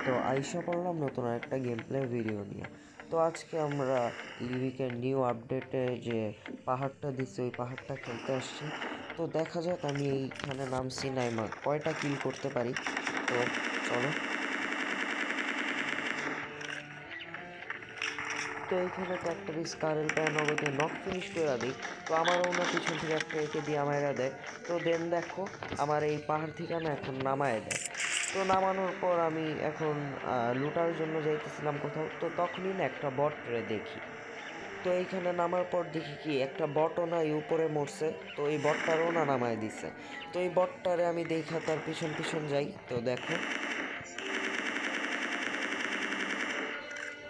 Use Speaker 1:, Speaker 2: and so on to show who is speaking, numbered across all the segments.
Speaker 1: তো আইসা পড়লাম নতুন একটা গেম প্লে ভিডিও নিয়ে। তো আজকে আমরা লিভিকের নিউ আপডেটে যে পাহাড়টা দিচ্ছে ওই পাহাড়টা খেলতে আসছি। তো দেখা যাক আমি এইখানে নামছি নাইমা কয়টা কিল করতে পারি। তো চলো। তো এইখানে তো একটা স্কারেল প্যান নগদে নক ফিনিশ করে দিই। তো আমারও না পিছন থেকে একটা একে দিয়ে আমায়রা দেয়। তো দেন দেখো আমার এই পাহাড় থেকে না এখন নামায় দেয়। তো নামানোর পর আমি এখন লুটার জন্য যাইতেছিলাম কোথাও, তো তখনই না একটা বট রে দেখি। তো এইখানে নামার পর দেখি কি একটা বটও না এই উপরে মরছে। তো এই বটটারও না নামায় দিছে। তো এই বটটারে আমি দেখা তার পিছন পিছন যাই। তো দেখো,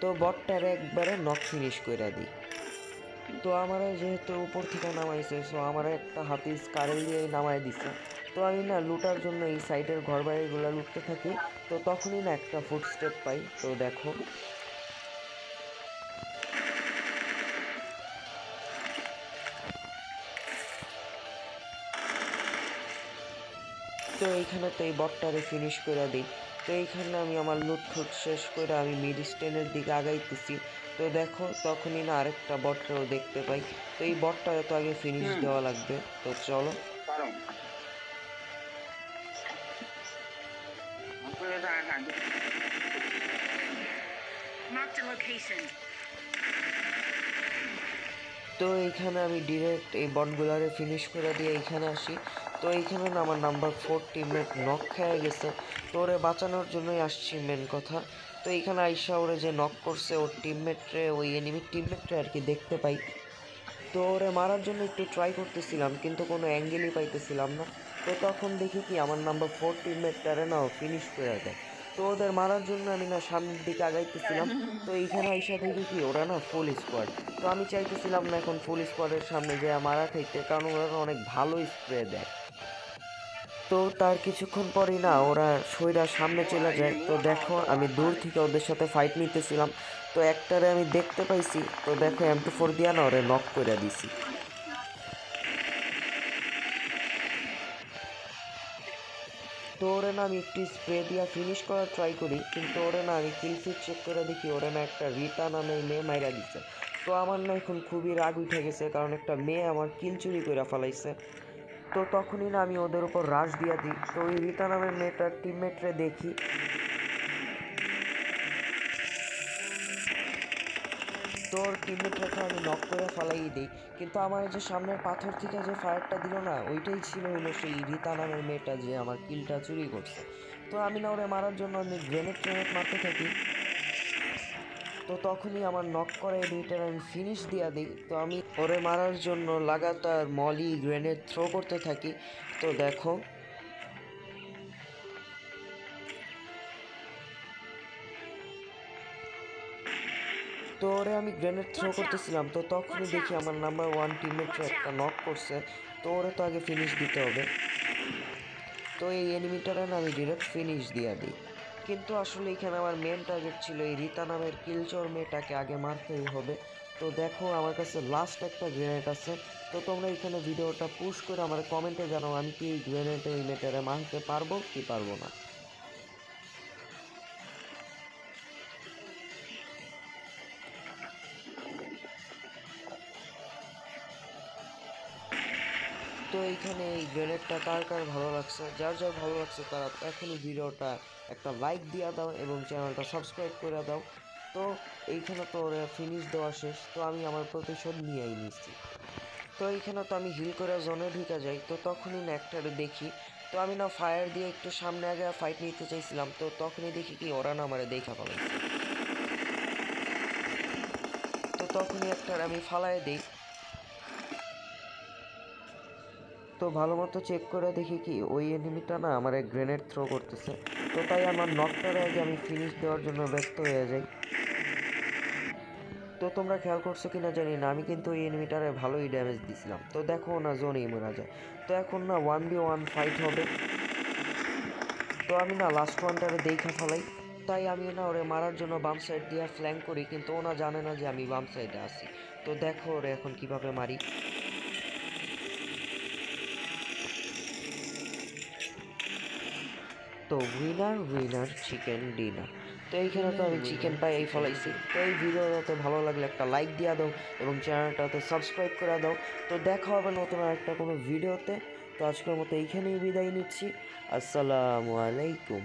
Speaker 1: তো বটটারে একবারে নক ফিনিশ কইরা দিই। তো আমার যেহেতু উপর থেকে নামাইছে, সো আমার একটা হাতি স্কারেল দিয়েই নামাই দিছে। তো আমি না লুটার জন্য এই সাইডের ঘর বাড়িগুলো লুটতে থাকি। তো তখনই না একটা ফুটস্টেপ পাই। তো দেখো, তো এইখানে তো এই বটটারে ফিনিশ করে দিই। তো এইখানে আমি আমার লুট ফুট শেষ করে আমি মিড স্টেনের দিকে আগাইতেছি। তো দেখো তখনই না আরেকটা বটরেও দেখতে পাই। তো এই বটটারে তো আগে ফিনিশ দেওয়া লাগবে। তো চলো। তো এইখানে আমি ডিরেক্ট এই বটগুলারে ফিনিশ করে দিয়ে এইখানে আসি। তো এইখানে না আমার নাম্বার 4 টিমমেট নক খেয়ে গেছে। তো ওরে বাঁচানোর জন্যই আসছি মেন কথা। তো এইখানে আইসা ওরে যে নক করছে ওর টিমমেটরে, ওই এনিমির টিমমেটরে আর কি দেখতে পাই। তো ওরে মারার জন্য একটু ট্রাই করতেছিলাম কিন্তু কোনো অ্যাঙ্গেলই পাইতেছিলাম না। তো তখন দেখি কি আমার নাম্বার 4 টিমমেটটারে না ফিনিশ করে দেয়। তো ওদের মারার জন্য আমি না সামনের দিকে আগাইতেছিলাম। তো এইখানে আইসা দেখি কি ওরা না ফুল স্কোয়াড। তো আমি চাইতেছিলাম না এখন ফুল স্কোয়াডের সামনে যে মারা খাইতে, কারণ ওরা অনেক ভালো স্প্রে দেয়। তো তার কিছুক্ষণ পরই না ওরা সইরা সামনে চলে যায়। তো দেখো আমি দূর থেকে ওদের সাথে ফাইট নিতেছিলাম। তো একটারে আমি দেখতে পাইছি। তো দেখো M24 দিয়া না ওরে নক করে দিছি। তো ওরে না আমি একটু স্প্রে দিয়া ফিনিশ করার ট্রাই করি, কিন্তু ওরে না আমি কিলফিট চেক করে দেখি ওরে না একটা রিতা নামের মেয়ে মাইরা দিছে। তো আমার না এখন খুবই রাগ উঠে গেছে, কারণ একটা মেয়ে আমার কিল চুরি করে ফেলাইছে। তো তখনই না আমি ওদের উপর রাশ দিয়া দিই। তো ওই রিতা নামের মেয়েটার টিমমেটরে দেখি। তোর টিমমেটরে তো আমি নক করে ফেলাই দিই, কিন্তু আমার যে সামনের পাথর থেকে যে ফায়ারটা দিল না ওইটাই ছিল হইলো সেই রিতা নামের মেয়েটা যে আমার কিলটা চুরি করছে। তো আমি না ওরে মারার জন্য আমি গ্রেনেড ট্রেনেড মারতে থাকি। তো তখনই আমার নক করা এই দুইটার আমি ফিনিশ দিয়া দিই। তো আমি ওরে মারার জন্য লাগাতার মলি গ্রেনেড থ্রো করতে থাকি। তো দেখো, তো ওরে আমি গ্রেনেড থ্রো করতেছিলাম। তো তখনই দেখি আমার নাম্বার 1 টিমমেটরে একটা নক করছে। তো ওরে তো আগে ফিনিশ দিতে হবে। তো এই এনিমিটারে না আমি ডিরেক্ট ফিনিশ দিয়ে দিই। কিন্তু আসলে এখানে আমার মেন টার্গেট ছিল এই রিতা নামের কিলচোর মেয়েটাকে আগে মারতেই হবে। তো দেখো আমার কাছে লাস্ট একটা গ্রেনেড আছে। তো তোমরা এখানে ভিডিওটা পুশ করে আমার কমেন্টে জানাও আমি কি এই গ্রেনেডে এই মেয়েটারে মারতে পারবো কি পারবো না। তো এইখানে এই গ্রেনেডটা কার কার ভালো লাগছে, যার যার ভালো লাগছে তারা এখনই ভিডিওটা একটা লাইক দিয়ে দাও এবং চ্যানেলটা সাবস্ক্রাইব করে দাও। তো এইখানে তো ওরা ফিনিশ দেওয়া শেষ। তো আমি আমার প্রতিশোধ নিয়েই নিচ্ছি। তো এইখানে তো আমি হিল করে জোনে ঢুকে যাই। তো তখনই না একটা দেখি। তো আমি না ফায়ার দিয়ে একটু সামনে আগে ফাইট নিতে চাইছিলাম। তো তখনই দেখি কি ওরা না আমারে দেখা ফেলাইছে। তো তখনই একটা আমি ফালায় দিই। তো ভালো মতো চেক করে দেখি কি ওই এনিমিটা না আমার এক গ্রেনেড থ্রো করতেছে। তো তাই আমার নকটার আগে আমি ফিনিশ দেওয়ার জন্য ব্যস্ত হয়ে যাই। তো তোমরা খেয়াল করছো কিনা জানি না, আমি কিন্তু ওই এনিমিটারে ভালোই ড্যামেজ দিছিলাম। তো দেখো না জোনেই মারা যায়। তো এখন না 1v1 ফাইট হবে। তো আমি না লাস্ট ওয়ানটারে দেখা ফেলাই। তাই আমি না ওরে মারার জন্য বাম সাইড দিয়ে ফ্ল্যাঙ্ক করি, কিন্তু ওনা জানে না যে আমি বাম সাইডে আছি। তো দেখো ওরে এখন কিভাবে মারি। তো উইনার উইনার চিকেন ডিনার। তো এইখানে তো আমি চিকেন পাই এই ফলাইছি। তো এই ভিডিওটাতে ভালো লাগলে একটা লাইক দিয়ে দাও এবং চ্যানেলটাতে সাবস্ক্রাইব করে দাও। তো দেখা হবে নতুন আরেকটা কোনো ভিডিওতে। তো আজকের মতো এইখানেই বিদায় নিচ্ছি। আসসালামু আলাইকুম।